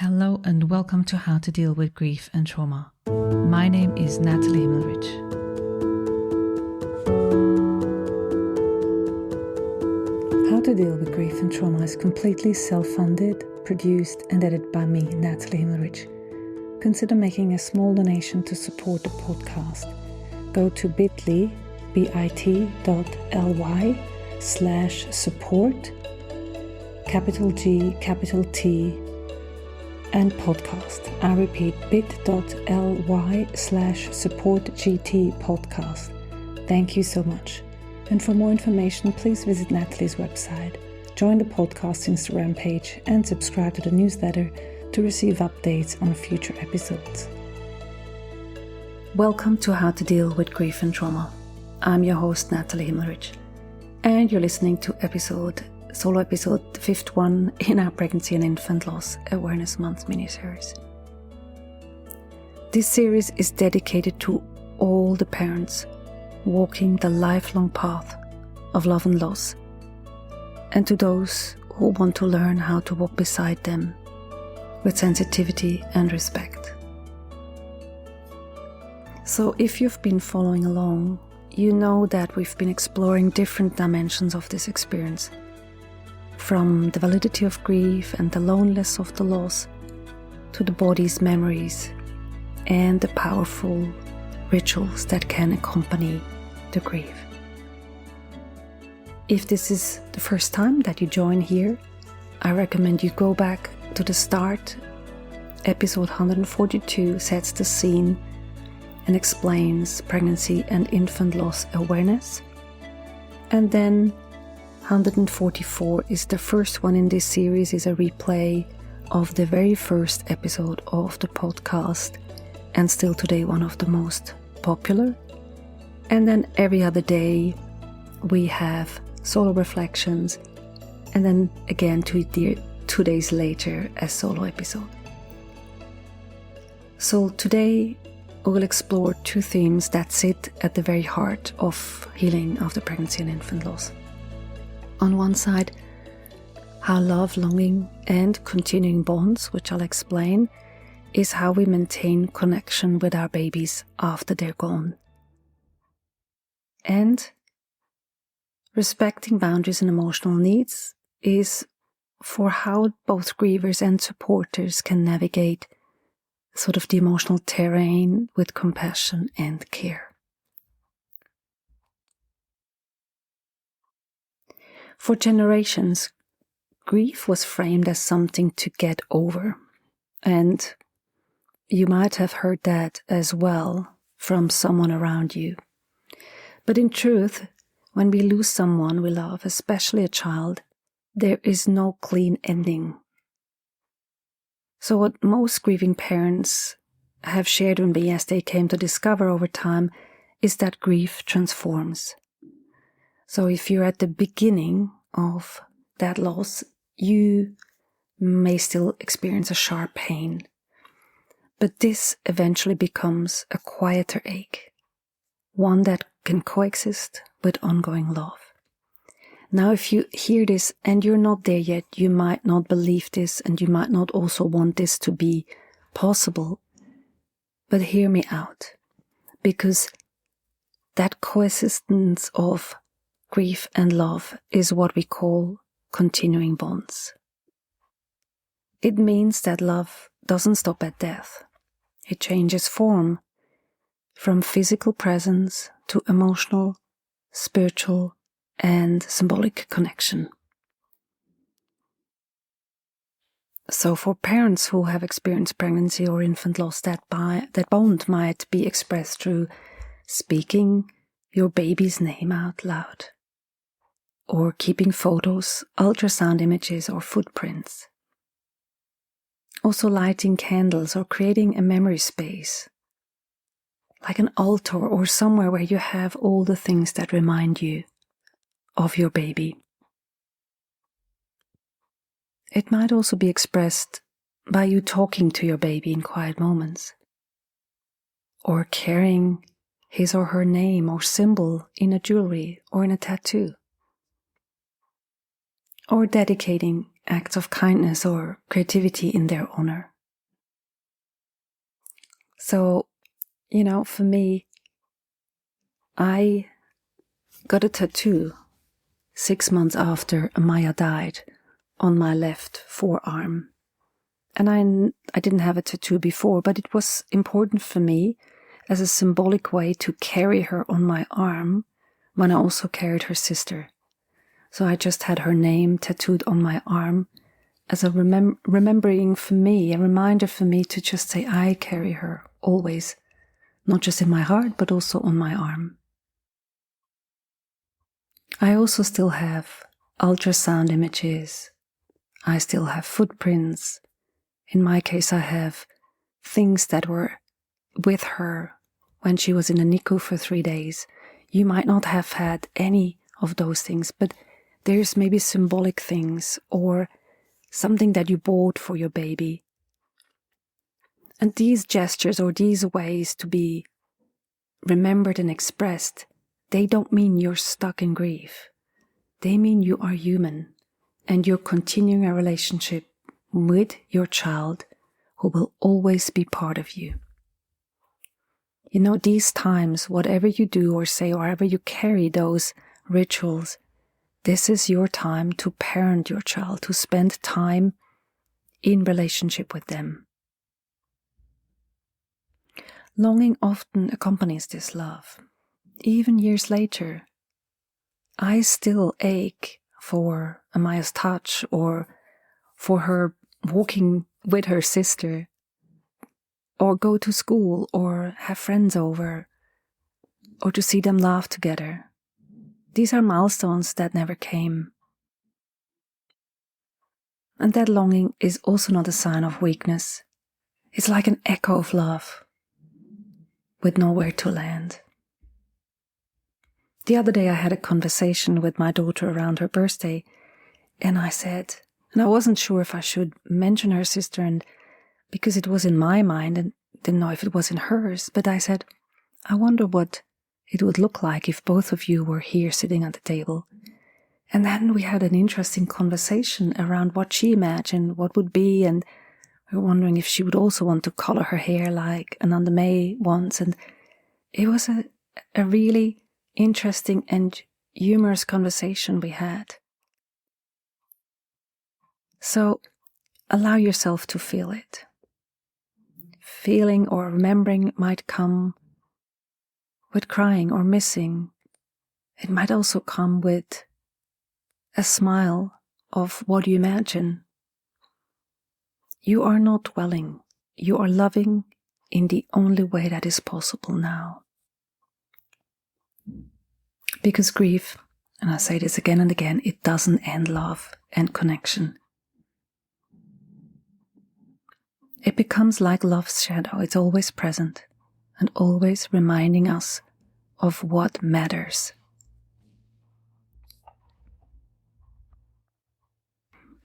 Hello and welcome to How to Deal with Grief and Trauma. My name is Natalie Himmelrich. How to Deal with Grief and Trauma is completely self-funded, produced and edited by me, Natalie Himmelrich. Consider making a small donation to support the podcast. Go to bit.ly/support, capital G, capital T, and podcast. I repeat, bit.ly/supportgt podcast. Thank you so much. And for more information, please visit Natalie's website, join the podcast Instagram page, and subscribe to the newsletter to receive updates on future episodes. Welcome to How to Deal with Grief and Trauma. I'm your host, Natalie Himmelrich, and you're listening to solo episode 51 in our Pregnancy and Infant Loss Awareness Month mini-series. This series is dedicated to all the parents walking the lifelong path of love and loss, and to those who want to learn how to walk beside them with sensitivity and respect. So if you've been following along, you know that we've been exploring different dimensions of this experience, from the validity of grief and the loneliness of the loss, to the body's memories and the powerful rituals that can accompany the grief. If this is the first time that you join here, I recommend you go back to the start. Episode 142 sets the scene and explains pregnancy and infant loss awareness. And then 144 is the first one in this series, is a replay of the very first episode of the podcast, and still today one of the most popular. And then every other day we have solo reflections, and then again 2 days later a solo episode. So today we will explore two themes that sit at the very heart of healing after pregnancy and infant loss. On one side, how love, longing, and continuing bonds, which I'll explain, is how we maintain connection with our babies after they're gone. And respecting boundaries and emotional needs is for how both grievers and supporters can navigate sort of the emotional terrain with compassion and care. For generations, grief was framed as something to get over, and you might have heard that as well from someone around you. But in truth, when we lose someone we love, especially a child, there is no clean ending. So what most grieving parents have shared with me, as they came to discover over time, is that grief transforms. So if you're at the beginning of that loss, you may still experience a sharp pain. But this eventually becomes a quieter ache, one that can coexist with ongoing love. Now, if you hear this and you're not there yet, you might not believe this, and you might not also want this to be possible. But hear me out, because that coexistence of grief and love is what we call continuing bonds. It means that love doesn't stop at death. It changes form from physical presence to emotional, spiritual, and symbolic connection. So for parents who have experienced pregnancy or infant loss, that bond might be expressed through speaking your baby's name out loud, or keeping photos, ultrasound images, or footprints. Also lighting candles or creating a memory space, like an altar or somewhere where you have all the things that remind you of your baby. It might also be expressed by you talking to your baby in quiet moments, or carrying his or her name or symbol in a jewelry or in a tattoo, or dedicating acts of kindness or creativity in their honor. So, for me, I got a tattoo 6 months after Amaya died on my left forearm. And I didn't have a tattoo before, but it was important for me as a symbolic way to carry her on my arm when I also carried her sister. So I just had her name tattooed on my arm as a remembering for me, a reminder for me to just say I carry her always, not just in my heart, but also on my arm. I also still have ultrasound images. I still have footprints. In my case, I have things that were with her when she was in a NICU for 3 days. You might not have had any of those things, but there's maybe symbolic things or something that you bought for your baby. And these gestures or these ways to be remembered and expressed, they don't mean you're stuck in grief. They mean you are human and you're continuing a relationship with your child who will always be part of you. These times, whatever you do or say, or wherever you carry those rituals, this is your time to parent your child, to spend time in relationship with them. Longing often accompanies this love. Even years later, I still ache for Amaya's touch or for her walking with her sister, or go to school or have friends over, or to see them laugh together. These are milestones that never came. And that longing is also not a sign of weakness. It's like an echo of love with nowhere to land. The other day I had a conversation with my daughter around her birthday, and I said, and I wasn't sure if I should mention her sister, and because it was in my mind and didn't know if it was in hers, but I said, I wonder what it would look like if both of you were here sitting at the table. And then we had an interesting conversation around what she imagined, what would be, and we were wondering if she would also want to color her hair like Ananda May wants. And it was a really interesting and humorous conversation we had. So allow yourself to feel it. Feeling or remembering might come with crying or missing. It might also come with a smile of what you imagine. You are not dwelling. You are loving in the only way that is possible now. Because grief, and I say this again and again, it doesn't end love and connection. It becomes like love's shadow. It's always present and always reminding us of what matters.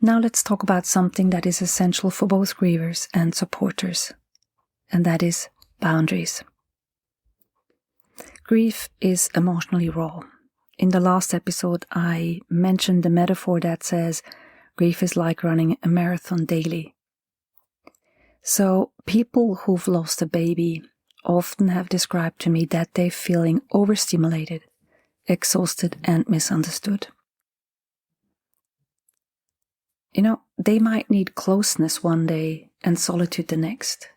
Now let's talk about something that is essential for both grievers and supporters, and that is boundaries. Grief is emotionally raw. In the last episode, I mentioned the metaphor that says grief is like running a marathon daily. So people who've lost a baby often have described to me that they're feeling overstimulated, exhausted, and misunderstood. They might need closeness one day and solitude the next.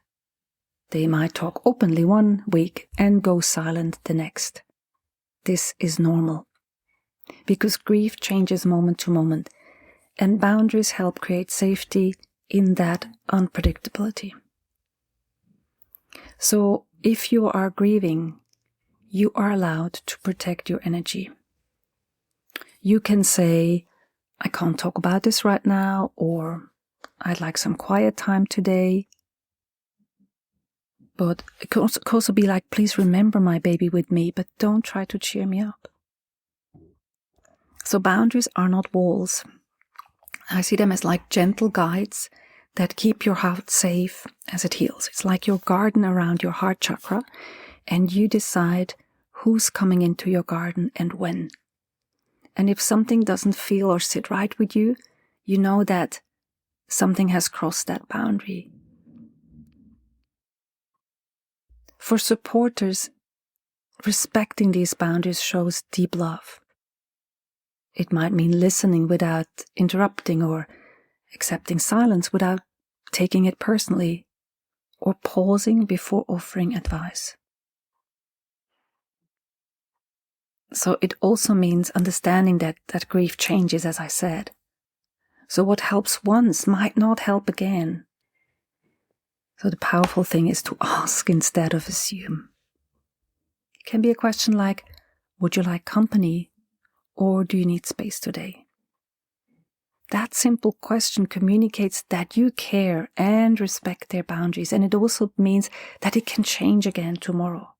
They might talk openly one week and go silent the next. This is normal, because grief changes moment to moment, and boundaries help create safety in that unpredictability. So, if you are grieving, you are allowed to protect your energy. You can say, I can't talk about this right now, or I'd like some quiet time today. But it could also be like, please remember my baby with me, but don't try to cheer me up. So boundaries are not walls. I see them as like gentle guides that keep your heart safe as it heals. It's like your garden around your heart chakra, and you decide who's coming into your garden and when. And if something doesn't feel or sit right with you, you know that something has crossed that boundary. For supporters, respecting these boundaries shows deep love. It might mean listening without interrupting, or accepting silence without taking it personally, or pausing before offering advice. So it also means understanding that grief changes, as I said. So what helps once might not help again. So the powerful thing is to ask instead of assume. It can be a question like, would you like company, or do you need space today? That simple question communicates that you care and respect their boundaries, and it also means that it can change again tomorrow.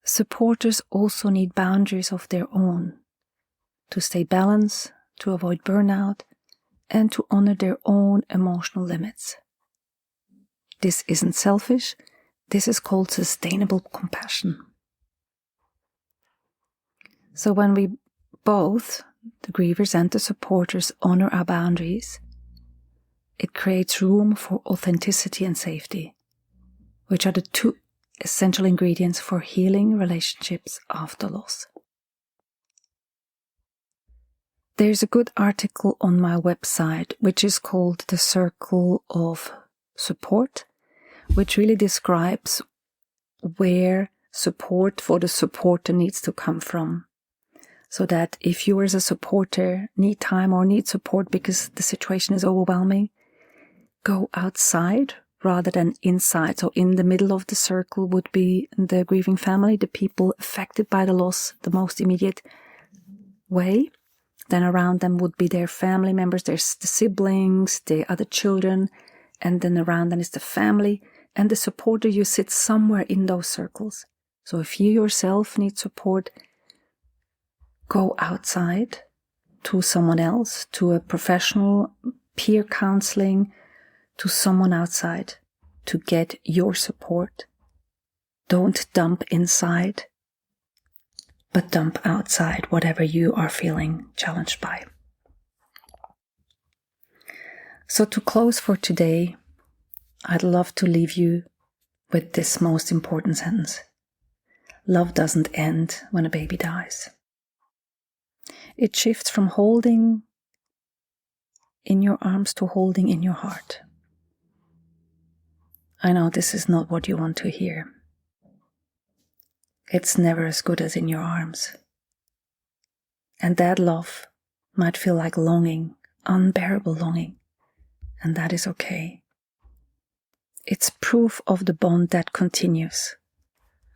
Supporters also need boundaries of their own to stay balanced, to avoid burnout, and to honor their own emotional limits. This isn't selfish. This is called sustainable compassion. So when we both, the grievers and the supporters, honor our boundaries, it creates room for authenticity and safety, which are the two essential ingredients for healing relationships after loss. There's a good article on my website, which is called The Circle of Support, which really describes where support for the supporter needs to come from. So that if you as a supporter need time or need support because the situation is overwhelming, go outside rather than inside. So in the middle of the circle would be the grieving family, the people affected by the loss the most immediate way. Then around them would be their family members, there's the siblings, the other children, and then around them is the family. And the supporter, you sit somewhere in those circles. So if you yourself need support, go outside to someone else, to a professional, peer counseling, to someone outside to get your support. Don't dump inside, but dump outside whatever you are feeling challenged by. So to close for today, I'd love to leave you with this most important sentence. Love doesn't end when a baby dies. It shifts from holding in your arms to holding in your heart. I know this is not what you want to hear. It's never as good as in your arms. And that love might feel like longing, unbearable longing, and that is okay. It's proof of the bond that continues,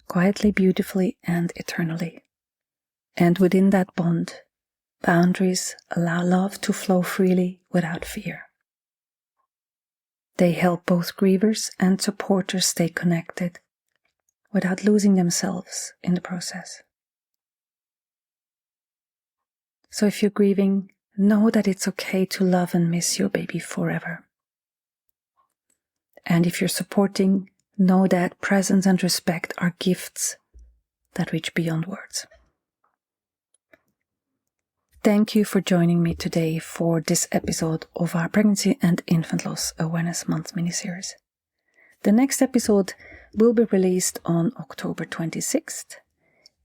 quietly, beautifully, and eternally. And within that bond, boundaries allow love to flow freely without fear. They help both grievers and supporters stay connected without losing themselves in the process. So if you're grieving, know that it's okay to love and miss your baby forever. And if you're supporting, know that presence and respect are gifts that reach beyond words. Thank you for joining me today for this episode of our Pregnancy and Infant Loss Awareness Month mini-series. The next episode will be released on October 26th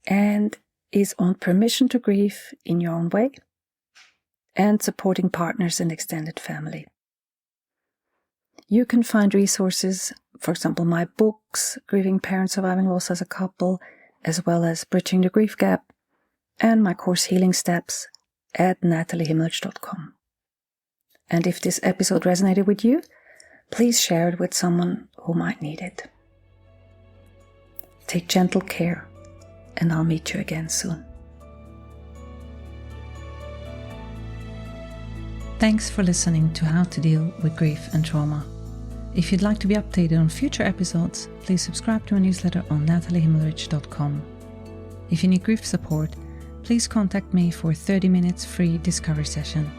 and is on permission to grieve in your own way and supporting partners and extended family. You can find resources, for example, my books, Grieving Parents Surviving Loss as a Couple, as well as Bridging the Grief Gap, and my course Healing Steps at nataliehimmelrich.com. And if this episode resonated with you, please share it with someone who might need it. Take gentle care, and I'll meet you again soon. Thanks for listening to How to Deal with Grief and Trauma. If you'd like to be updated on future episodes, please subscribe to our newsletter on nataliehimmelrich.com. If you need grief support, please contact me for a 30 minutes free discovery session.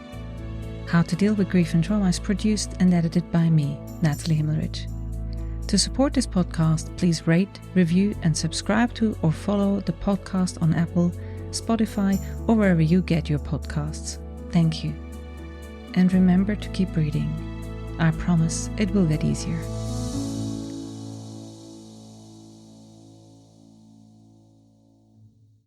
How to Deal with Grief and Trauma is produced and edited by me, Natalie Himmelrich. To support this podcast, please rate, review, and subscribe to or follow the podcast on Apple, Spotify, or wherever you get your podcasts. Thank you. And remember to keep breathing. I promise it will get easier.